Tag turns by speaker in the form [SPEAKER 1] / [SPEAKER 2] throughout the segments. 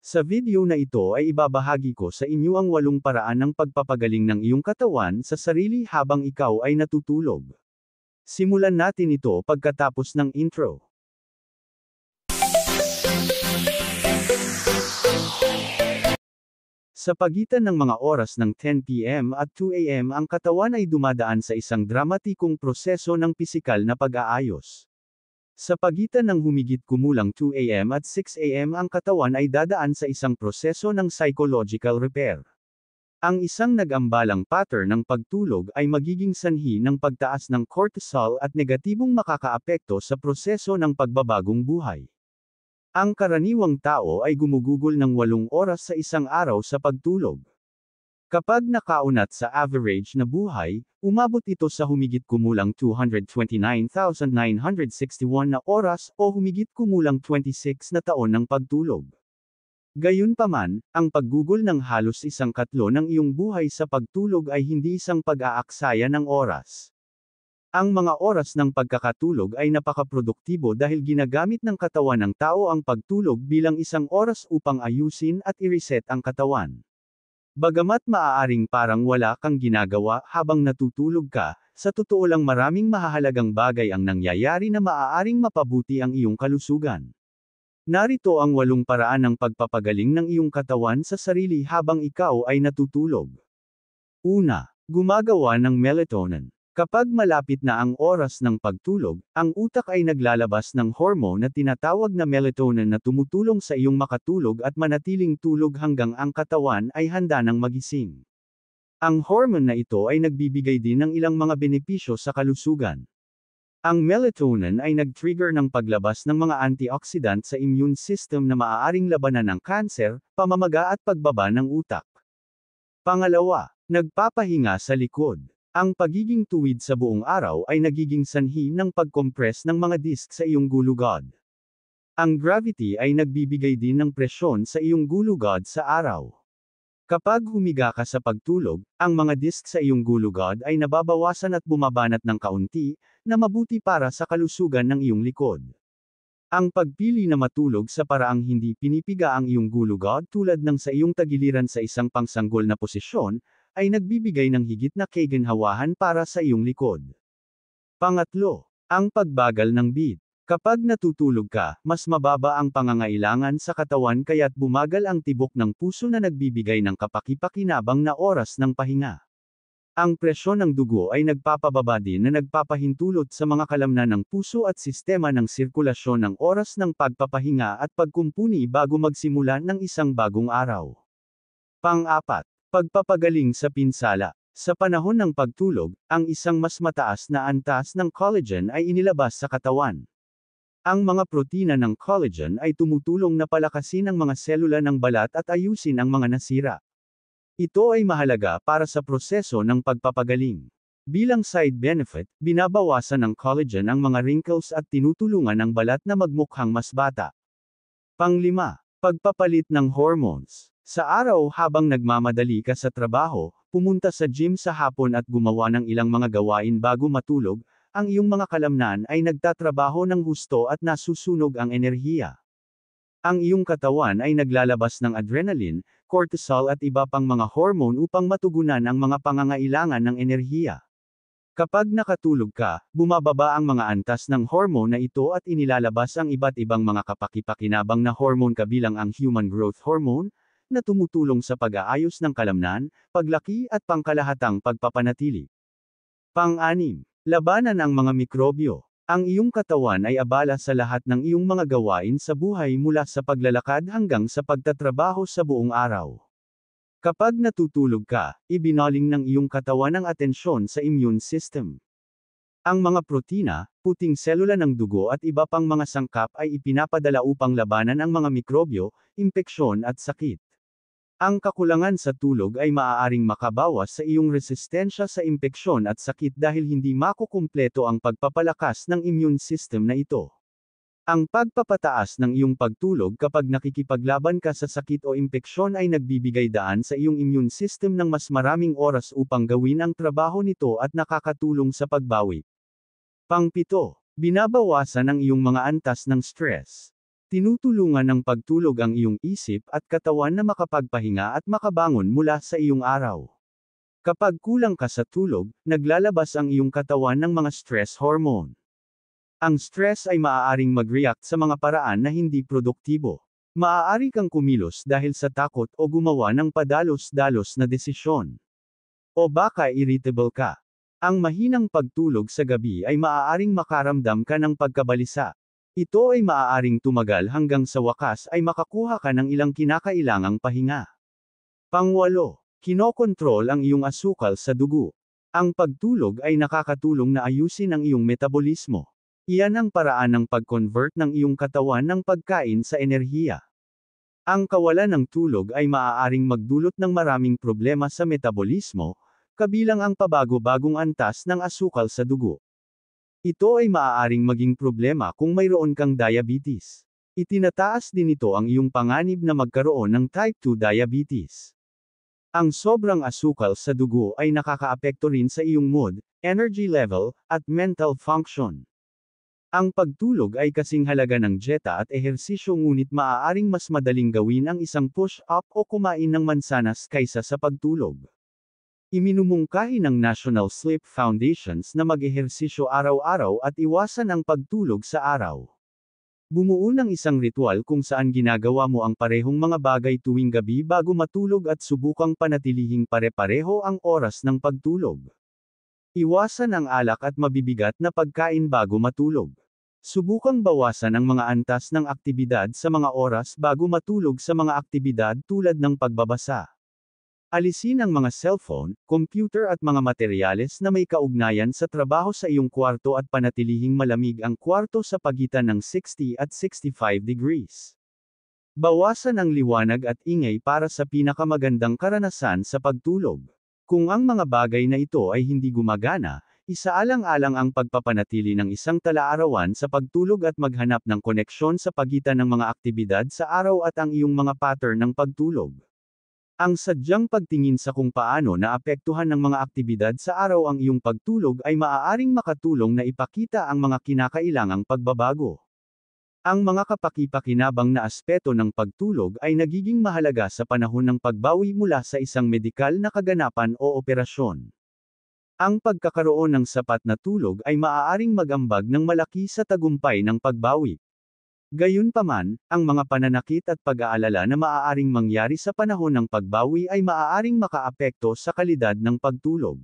[SPEAKER 1] Sa video na ito ay ibabahagi ko sa inyo ang 8 paraan ng pagpapagaling ng iyong katawan sa sarili habang ikaw ay natutulog. Simulan natin ito pagkatapos ng intro. Sa pagitan ng mga oras ng 10 p.m. at 2 a.m. ang katawan ay dumadaan sa isang dramatikong proseso ng pisikal na pag-aayos. Sa pagitan ng humigit kumulang 2 a.m. at 6 a.m. ang katawan ay dadaan sa isang proseso ng psychological repair. Ang isang nag-ambalang pattern ng pagtulog ay magiging sanhi ng pagtaas ng cortisol at negatibong makakaapekto sa proseso ng pagbabagong buhay. Ang karaniwang tao ay gumugugol ng 8 oras sa isang araw sa pagtulog. Kapag nakaunat sa average na buhay, umabot ito sa humigit kumulang 229,961 na oras o humigit kumulang 26 na taon ng pagtulog. Gayunpaman, ang paggugol ng halos 1/4 ng iyong buhay sa pagtulog ay hindi isang pag-aaksaya ng oras. Ang mga oras ng pagkakatulog ay napakaproduktibo dahil ginagamit ng katawan ng tao ang pagtulog bilang isang oras upang ayusin at i-reset ang katawan. Bagamat maaaring parang wala kang ginagawa habang natutulog ka, sa totoo lang maraming mahahalagang bagay ang nangyayari na maaaring mapabuti ang iyong kalusugan. Narito ang 8 paraan ng pagpapagaling ng iyong katawan sa sarili habang ikaw ay natutulog. Una, gumagawa ng melatonin. Kapag malapit na ang oras ng pagtulog, ang utak ay naglalabas ng hormone na tinatawag na melatonin na tumutulong sa iyong makatulog at manatiling tulog hanggang ang katawan ay handa ng magising. Ang hormone na ito ay nagbibigay din ng ilang mga benepisyo sa kalusugan. Ang melatonin ay nag-trigger ng paglabas ng mga antioxidant sa immune system na maaaring labanan ng kanser, pamamaga at pagbaba ng utak. Pangalawa, nagpapahinga sa likod. Ang pagiging tuwid sa buong araw ay nagiging sanhi ng pag-compress ng mga disk sa iyong gulugod. Ang gravity ay nagbibigay din ng presyon sa iyong gulugod sa araw. Kapag humiga ka sa pagtulog, ang mga disk sa iyong gulugod ay nababawasan at bumabanat ng kaunti, na mabuti para sa kalusugan ng iyong likod. Ang pagpili na matulog sa paraang hindi pinipiga ang iyong gulugod tulad ng sa iyong tagiliran sa isang pangsanggol na posisyon, ay nagbibigay ng higit na kaginhawahan para sa iyong likod. Pangatlo, ang pagbagal ng beat. Kapag natutulog ka, mas mababa ang pangangailangan sa katawan kaya't bumagal ang tibok ng puso na nagbibigay ng kapaki-pakinabang na oras ng pahinga. Ang presyon ng dugo ay nagpapababa din na nagpapahintulot sa mga kalamnan ng puso at sistema ng sirkulasyon ng oras ng pagpapahinga at pagkumpuni bago magsimula ng isang bagong araw. Pang-apat, pagpapagaling sa pinsala. Sa panahon ng pagtulog, ang isang mas mataas na antas ng collagen ay inilabas sa katawan. Ang mga protina ng collagen ay tumutulong na palakasin ang mga selula ng balat at ayusin ang mga nasira. Ito ay mahalaga para sa proseso ng pagpapagaling. Bilang side benefit, binabawasan ng collagen ang mga wrinkles at tinutulungan ang balat na magmukhang mas bata. Pang-5, pagpapalit ng hormones. Sa araw habang nagmamadali ka sa trabaho, pumunta sa gym sa hapon at gumawa ng ilang mga gawain bago matulog, ang iyong mga kalamnan ay nagtatrabaho ng husto at nasusunog ang enerhiya. Ang iyong katawan ay naglalabas ng adrenaline, cortisol at iba pang mga hormone upang matugunan ang mga pangangailangan ng enerhiya. Kapag nakatulog ka, bumababa ang mga antas ng hormone na ito at inilalabas ang iba't ibang mga kapaki-pakinabang na hormone kabilang ang human growth hormone, na tumutulong sa pag-aayos ng kalamnan, paglaki at pangkalahatang pagpapanatili. Pang-6, labanan ang mga mikrobyo. Ang iyong katawan ay abala sa lahat ng iyong mga gawain sa buhay mula sa paglalakad hanggang sa pagtatrabaho sa buong araw. Kapag natutulog ka, ibinaling ng iyong katawan ang atensyon sa immune system. Ang mga protina, puting selula ng dugo at iba pang mga sangkap ay ipinapadala upang labanan ang mga mikrobyo, impeksyon at sakit. Ang kakulangan sa tulog ay maaaring makabawas sa iyong resistensya sa impeksyon at sakit dahil hindi makukumpleto ang pagpapalakas ng immune system na ito. Ang pagpapataas ng iyong pagtulog kapag nakikipaglaban ka sa sakit o impeksyon ay nagbibigay daan sa iyong immune system ng mas maraming oras upang gawin ang trabaho nito at nakakatulong sa pagbawi. Pang-7, binabawasan ang iyong mga antas ng stress. Tinutulungan ng pagtulog ang iyong isip at katawan na makapagpahinga at makabangon mula sa iyong araw. Kapag kulang ka sa tulog, naglalabas ang iyong katawan ng mga stress hormone. Ang stress ay maaaring mag-react sa mga paraan na hindi produktibo. Maaari kang kumilos dahil sa takot o gumawa ng padalos-dalos na desisyon. O baka irritable ka. Ang mahinang pagtulog sa gabi ay maaaring makaramdam ka ng pagkabalisa. Ito ay maaaring tumagal hanggang sa wakas ay makakuha ka ng ilang kinakailangang pahinga. Pangwalo, kinokontrol ang iyong asukal sa dugo. Ang pagtulog ay nakakatulong na ayusin ang iyong metabolismo. Iyan ang paraan ng pag-convert ng iyong katawan ng pagkain sa enerhiya. Ang kawalan ng tulog ay maaaring magdulot ng maraming problema sa metabolismo, kabilang ang pabago-bagong antas ng asukal sa dugo. Ito ay maaaring maging problema kung mayroon kang diabetes. Itinataas din ito ang iyong panganib na magkaroon ng type 2 diabetes. Ang sobrang asukal sa dugo ay nakakaapekto rin sa iyong mood, energy level, at mental function. Ang pagtulog ay kasing halaga ng dieta at ehersisyo ngunit maaaring mas madaling gawin ang isang push-up o kumain ng mansanas kaysa sa pagtulog. Iminumungkahi ng National Sleep Foundations na mag-ehersisyo araw-araw at iwasan ang pagtulog sa araw. Bumuo ng isang ritual kung saan ginagawa mo ang parehong mga bagay tuwing gabi bago matulog at subukang panatilihing pare-pareho ang oras ng pagtulog. Iwasan ang alak at mabibigat na pagkain bago matulog. Subukang bawasan ang mga antas ng aktibidad sa mga oras bago matulog sa mga aktibidad tulad ng pagbabasa. Alisin ang mga cellphone, computer at mga materyales na may kaugnayan sa trabaho sa iyong kwarto at panatilihing malamig ang kwarto sa pagitan ng 60 at 65 degrees. Bawasan ang liwanag at ingay para sa pinakamagandang karanasan sa pagtulog. Kung ang mga bagay na ito ay hindi gumagana, isaalang-alang ang pagpapanatili ng isang tala-arawan sa pagtulog at maghanap ng koneksyon sa pagitan ng mga aktibidad sa araw at ang iyong mga pattern ng pagtulog. Ang sadyang pagtingin sa kung paano naapektuhan ng mga aktibidad sa araw ang iyong pagtulog ay maaaring makatulong na ipakita ang mga kinakailangang pagbabago. Ang mga kapaki-pakinabang na aspeto ng pagtulog ay nagiging mahalaga sa panahon ng pagbawi mula sa isang medikal na kaganapan o operasyon. Ang pagkakaroon ng sapat na tulog ay maaaring mag-ambag ng malaki sa tagumpay ng pagbawi. Gayunpaman, ang mga pananakit at pag-aalala na maaaring mangyari sa panahon ng pagbawi ay maaaring makaapekto sa kalidad ng pagtulog.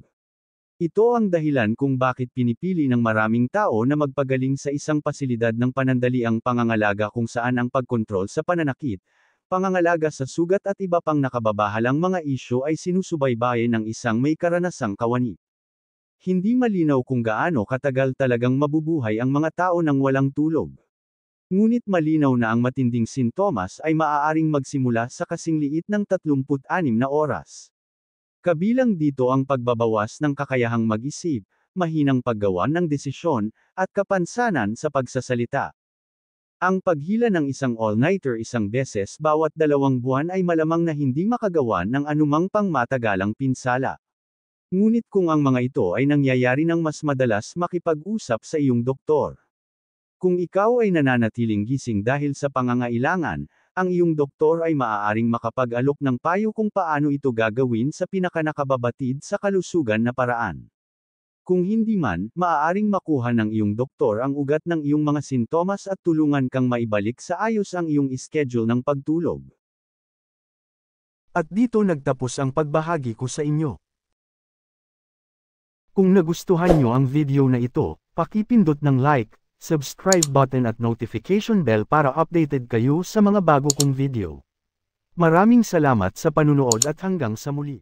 [SPEAKER 1] Ito ang dahilan kung bakit pinipili ng maraming tao na magpagaling sa isang pasilidad ng panandaliang pangangalaga kung saan ang pagkontrol sa pananakit, pangangalaga sa sugat at iba pang nakababahalang mga isyu ay sinusubaybayan ng isang may karanasang kawani. Hindi malinaw kung gaano katagal talagang mabubuhay ang mga tao nang walang tulog. Ngunit malinaw na ang matinding sintomas ay maaaring magsimula sa kasing liit ng 36 na oras. Kabilang dito ang pagbabawas ng kakayahang mag-isip, mahinang paggawa ng desisyon, at kapansanan sa pagsasalita. Ang paghila ng isang all-nighter isang beses bawat 2 buwan ay malamang na hindi makagawa ng anumang pangmatagalang pinsala. Ngunit kung ang mga ito ay nangyayari ng mas madalas, makipag-usap sa iyong doktor. Kung ikaw ay nananatiling gising dahil sa pangangailangan, ang iyong doktor ay maaaring makapag-alok ng payo kung paano ito gagawin sa pinakanakababatid sa kalusugan na paraan. Kung hindi man, maaaring makuha ng iyong doktor ang ugat ng iyong mga sintomas at tulungan kang maibalik sa ayos ang iyong schedule ng pagtulog. At dito nagtapos ang pagbahagi ko sa inyo. Kung nagustuhan nyo ang video na ito, pakipindot ng like, subscribe button at notification bell para updated kayo sa mga bago kong video. Maraming salamat sa panunood at hanggang sa muli.